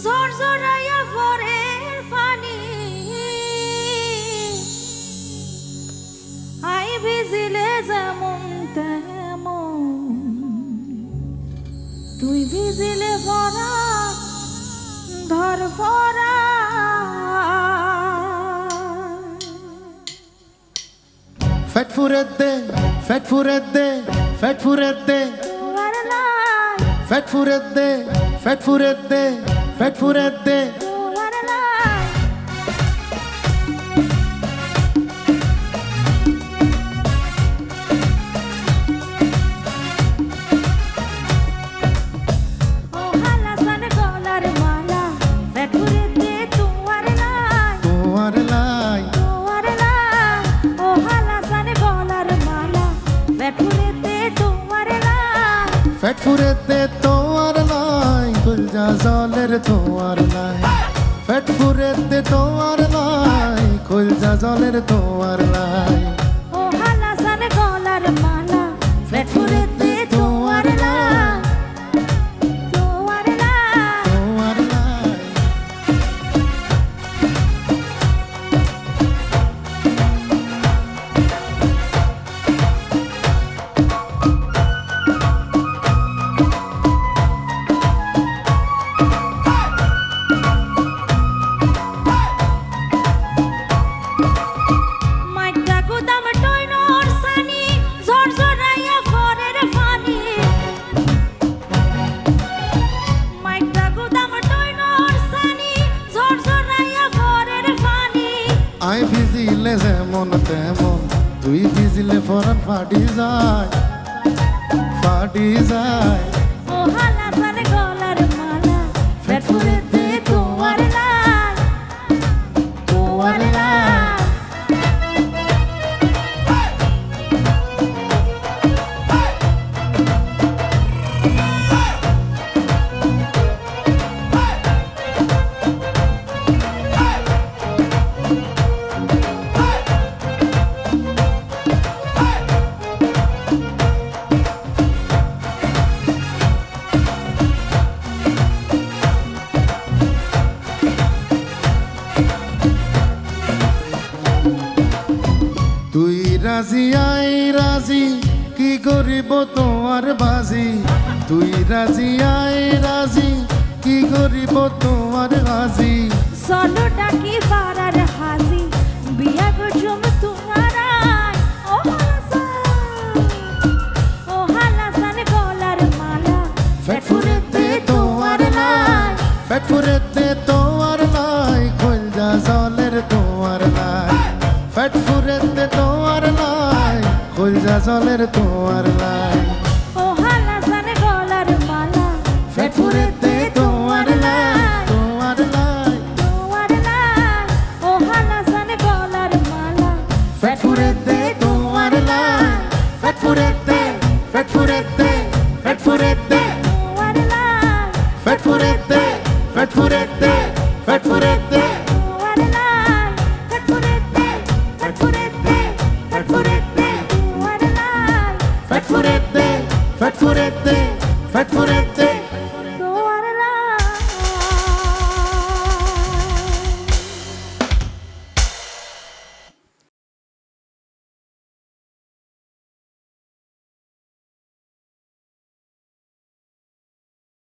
ঝরঝরাইয়া পরে পানি আই ভিজিলে যেমন তেমন তুই ভিজিলে ভরা ধর ভরা Fett furedde, fett furedde, fett furedde, তোর লাই fett furedde, fett furedde, fett furedde. তোর লাই ও হালাসান গলার মালা ফেটুরে দে তোর লাই তোমার লাই, তোর লাই ও হালাসান গলার মালা ফেটুরে দে তোর লাই fett furedde তোমার লাই, খুলজা জলের তোমার লাই, fett furedde তোমার লাই, খুলজা জলের তোমার লাই, ও হালাসান গলার মালা ফেটুরে দে তোর লাই তোর লাই তোমার লাই। মাইটা গুদাম টইনর সানি ঝরঝরাইয়া পরের পানি মাইটা গুদাম টইনর সানি ঝরঝরাইয়া পরের পানি আই ভিজিলে যেমন তেমন, তুই ভিজিলে ফরান ফাটি যায়, ফাটি যায়। ও হালাসান গলার মালা ফেটুরে দে তোর লাই তোর লাই তুই রাজি আই রাজি, কি করিব তোমার বাজি, তুই রাজি আই রাজি, কি করিব তোমার বাজি। চলো ডাকি পাড়ার হাজি বিয়া গজম তোমারাই ও হালাসান গলার মালা ফেট ফুরেতে তোমার লাই, ফেট ফুরেতে তোমার লাই, খুলজা জলের তোমার লাই, ফেট ফুরেতে তোমার লাই, খুলজা জলের তোমার লাই।